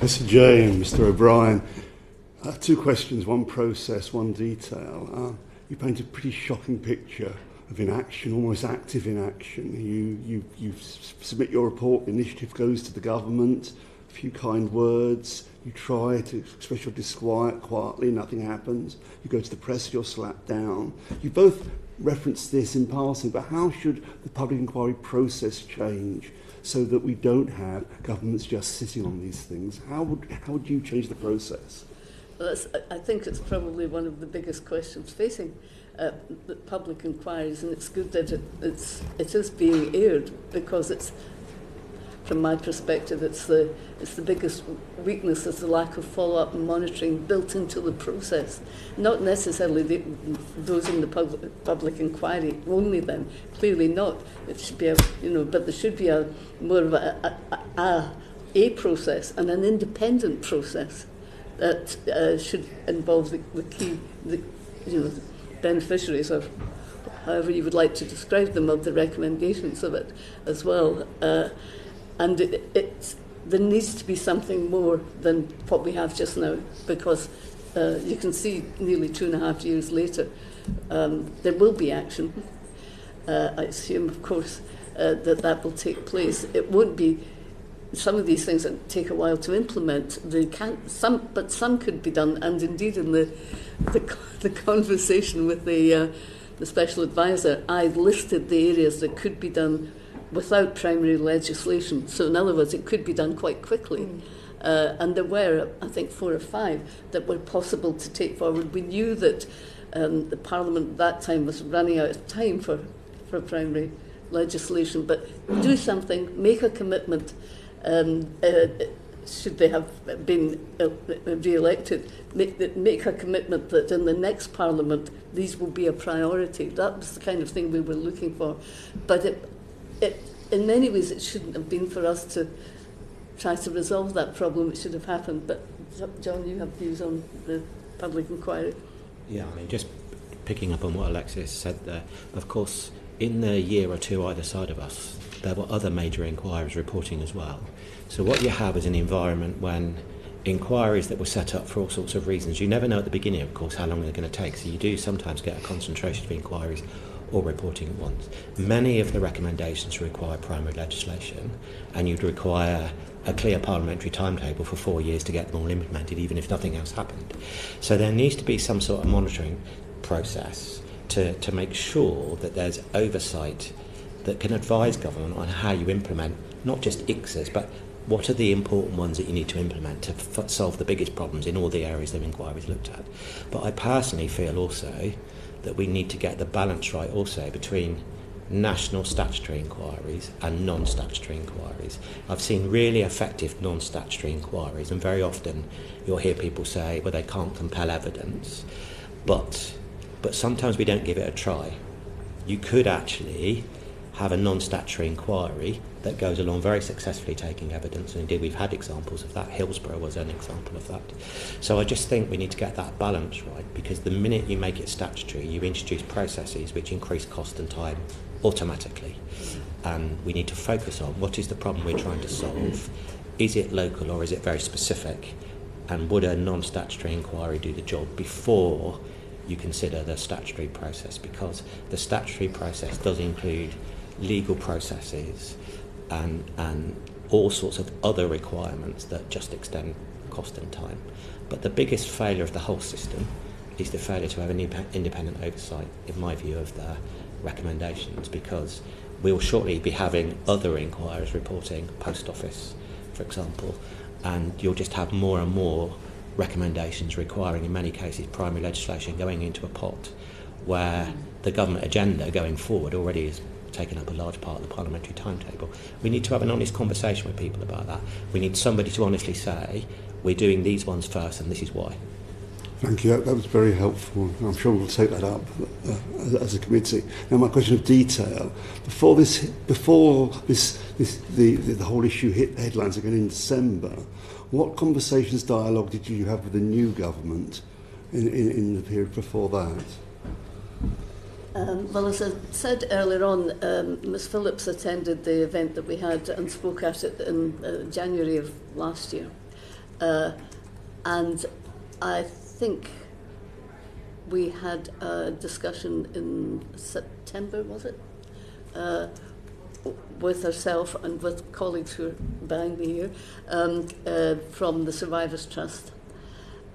Mr. J and Mr. O'Brien. Two questions, one process, one detail. You paint a pretty shocking picture of inaction, almost active inaction. You submit your report, the initiative goes to the government, a few kind words, you try to express your disquiet quietly, nothing happens. You go to the press, you're slapped down. You both referenced this in passing, but how should the public inquiry process change so that we don't have governments just sitting on these things? How would you change the process? Well, I think it's probably one of the biggest questions facing the public inquiries, and it's good that it is being aired, because it's, from my perspective, it's the biggest weakness is the lack of follow-up and monitoring built into the process. Not necessarily those in the public inquiry only. Then clearly not. It should be but there should be more of a process and an independent process that should involve the key beneficiaries, or however you would like to describe them, of the recommendations of it as well. And there needs to be something more than what we have just now, because you can see nearly 2.5 years later, there will be action. I assume, of course, that will take place. It won't be some of these things that take a while to implement. But some could be done, and indeed in the conversation with the special advisor, I listed the areas that could be done without primary legislation. So in other words, it could be done quite quickly. And there were, I think, 4 or 5 that were possible to take forward. We knew that the Parliament at that time was running out of time for primary legislation, but do something, make a commitment. Should they have been re-elected, make a commitment that in the next Parliament these will be a priority. That was the kind of thing we were looking for. But in many ways, it shouldn't have been for us to try to resolve that problem. It should have happened. But John, you have views on the public inquiry? Yeah, I mean, just picking up on what Alexis said there, of course, in the year or two either side of us, there were other major inquiries reporting as well. So what you have is an environment when inquiries that were set up for all sorts of reasons, you never know at the beginning, of course, how long they're going to take. So you do sometimes get a concentration of inquiries or reporting at once. Many of the recommendations require primary legislation, and you'd require a clear parliamentary timetable for 4 years to get them all implemented, even if nothing else happened. So there needs to be some sort of monitoring process to make sure that there's oversight that can advise government on how you implement not just IICSAs, but what are the important ones that you need to implement to solve the biggest problems in all the areas that inquiries looked at. But I personally feel also that we need to get the balance right also between national statutory inquiries and non-statutory inquiries. I've seen really effective non-statutory inquiries, and very often you'll hear people say, well, they can't compel evidence, but sometimes we don't give it a try. You could actually have a non-statutory inquiry that goes along very successfully taking evidence, and indeed we've had examples of that. Hillsborough was an example of that. So I just think we need to get that balance right, because the minute you make it statutory, you introduce processes which increase cost and time automatically. And we need to focus on what is the problem we're trying to solve. Is it local or is it very specific? And would a non-statutory inquiry do the job before you consider the statutory process? Because the statutory process does include legal processes and all sorts of other requirements that just extend cost and time. But the biggest failure of the whole system is the failure to have an independent oversight, in my view, of the recommendations, because we'll shortly be having other inquiries reporting, Post Office, for example, and you'll just have more and more recommendations requiring, in many cases, primary legislation going into a pot where the government agenda going forward already is taken up a large part of the parliamentary timetable. We need to have an honest conversation with people about that. We need somebody to honestly say, we're doing these ones first and this is why. Thank you. That was very helpful. I'm sure we'll take that up as a committee. Now, my question of detail: before the whole issue hit the headlines again in December, what conversations, dialogue did you have with the new government in the period before that? Well, as I said earlier on, Ms Phillips attended the event that we had and spoke at it in January of last year. And I think we had a discussion in September, was it? With herself and with colleagues who are behind me here from the Survivors Trust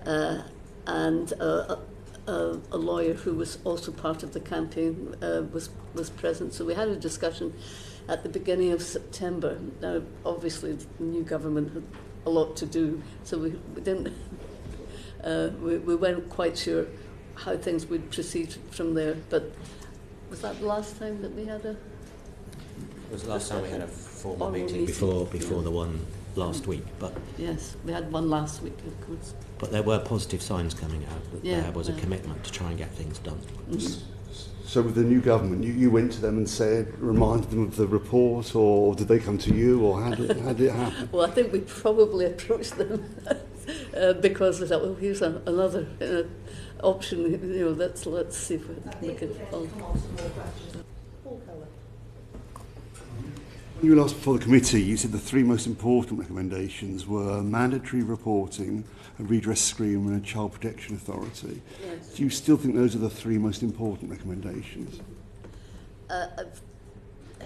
and a lawyer who was also part of the campaign was present. So we had a discussion at the beginning of September. Now, obviously, the new government had a lot to do, so we didn't. We weren't quite sure how things would proceed from there. But was that the last time that we had a? It was the last time we had a formal meeting before the one last week. But yes, we had one last week, of course. But there were positive signs coming out that there was a commitment to try and get things done. Mm-hmm. So with the new government, you went to them and reminded them of the report, or did they come to you, or how did it happen? Well, I think we probably approached them because we thought, well, here's another option. Let's see if we can follow. When you were last before the committee, you said the three most important recommendations were mandatory reporting, a redress scheme and a child protection authority. Yes. Do you still think those are the three most important recommendations? I've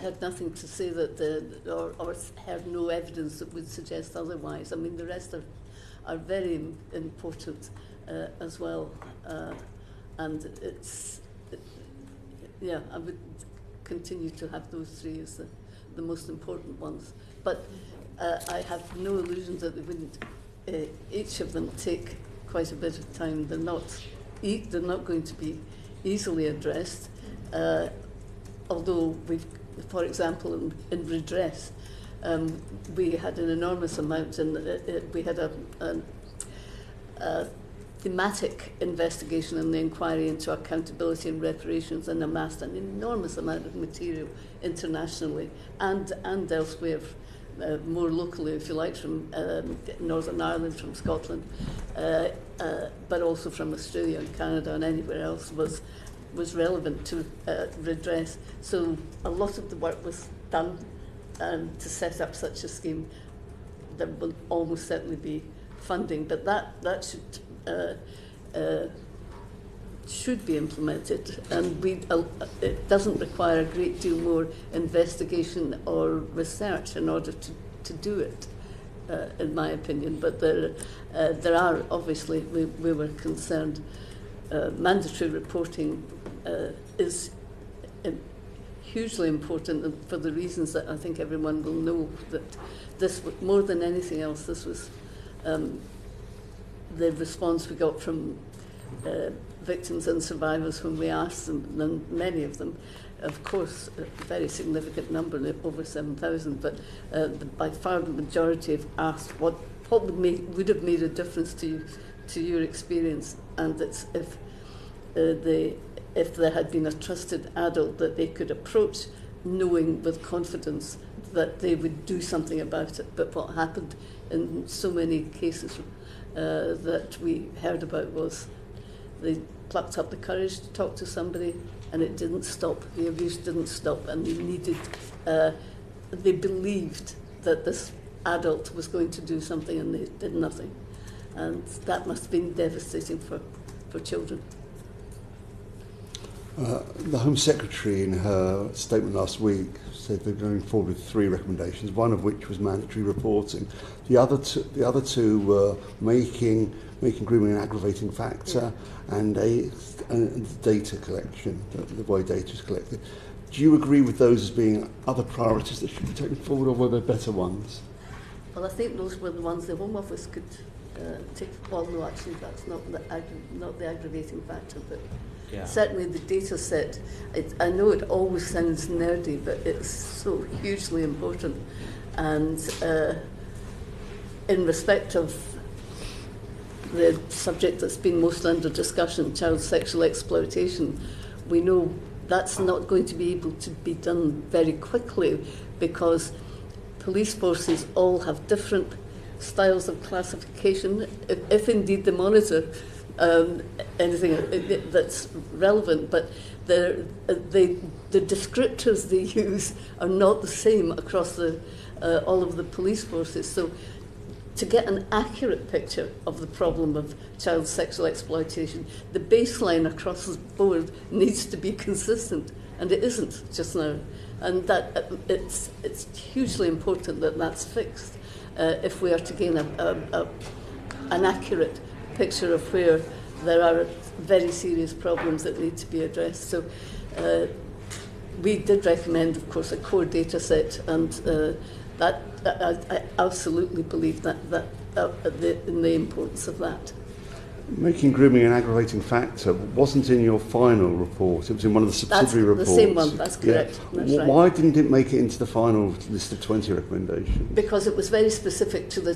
heard nothing to say that or heard no evidence that would suggest otherwise. I mean, the rest are very important as well. And I would continue to have those three as the most important ones. But I have no illusions that they wouldn't. Each of them take quite a bit of time. They're not going to be easily addressed. Although for example, in redress, we had an enormous amount, and we had a thematic investigation and the inquiry into accountability and reparations, and amassed an enormous amount of material internationally and elsewhere, more locally, if you like, from Northern Ireland, from Scotland, but also from Australia and Canada and anywhere else was relevant to redress. So a lot of the work was done to set up such a scheme. There will almost certainly be funding, but that should be implemented, and it doesn't require a great deal more investigation or research in order to do it, in my opinion. But there are, obviously, we were concerned. Mandatory reporting is hugely important for the reasons that I think everyone will know, that this, more than anything else, this was the response we got from victims and survivors when we asked them, and many of them, of course, a very significant number, over 7,000, but by far the majority have asked what would have made a difference to your experience, and it's if there had been a trusted adult that they could approach, knowing with confidence that they would do something about it. But what happened in so many cases that we heard about was they plucked up the courage to talk to somebody, and it didn't stop. The abuse didn't stop, and they believed that this adult was going to do something, and they did nothing. And that must have been devastating for children. The Home Secretary, in her statement last week, said they're going forward with three recommendations, one of which was mandatory reporting. The other two were making grooming an aggravating factor, and data collection, the way data is collected. Do you agree with those as being other priorities that should be taken forward, or were there better ones? Well, I think those were the ones the Home Office could take. Well, no, actually, that's not the aggravating factor, but certainly the data set. I know it always sounds nerdy, but it's so hugely important. And in respect of the subject that's been most under discussion, child sexual exploitation, we know that's not going to be able to be done very quickly, because police forces all have different styles of classification, if indeed they monitor anything that's relevant, but the descriptors they use are not the same across all of the police forces. So to get an accurate picture of the problem of child sexual exploitation, the baseline across the board needs to be consistent, and it isn't just now. And that it's hugely important that that's fixed if we are to gain an accurate picture of where there are very serious problems that need to be addressed. So we did recommend, of course, a core data set, and that I absolutely believe that in the importance of that. Making grooming an aggravating factor wasn't in your final report, it was in one of the subsidiary reports. The same one, that's correct. Yeah. That's right. Why didn't it make it into the final list of 20 recommendations? Because it was very specific to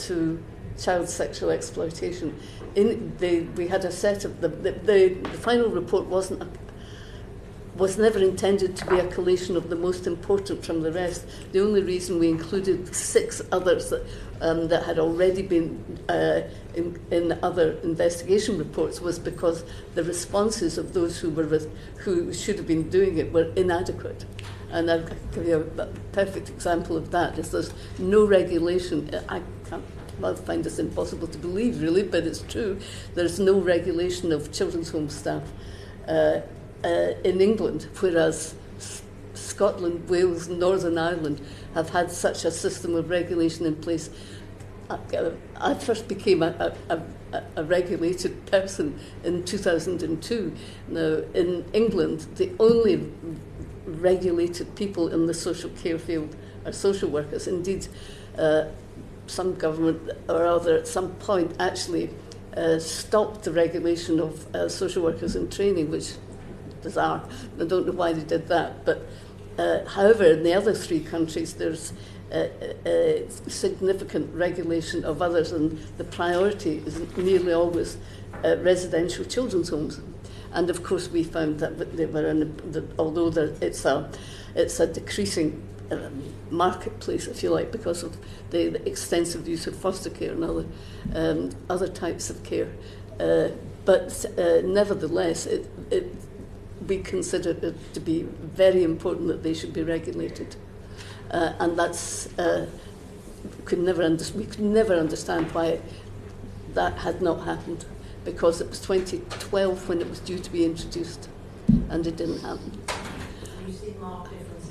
to child sexual exploitation. We had a set of the final report was never intended to be a collation of the most important from the rest. The only reason we included 6 others that had already been in other investigation reports was because the responses of those who should have been doing it were inadequate. And I'll give you a perfect example of that. Is there's no regulation. I find this impossible to believe, really, but it's true. There's no regulation of children's home staff in England, whereas Scotland, Wales, Northern Ireland have had such a system of regulation in place. I first became a regulated person in 2002. Now, in England, the only regulated people in the social care field are social workers. Indeed, some government or other at some point actually stopped the regulation of social workers in training, which bizarre. I don't know why they did that, but however, in the other 3 countries, there's significant regulation of others, and the priority is nearly always residential children's homes. And of course, we found that they were although it's a decreasing marketplace, if you like, because of the extensive use of foster care and other types of care. But nevertheless, we consider it to be very important that they should be regulated. And that's we could never understand why that had not happened, because it was 2012 when it was due to be introduced, and it didn't happen. You see marked differences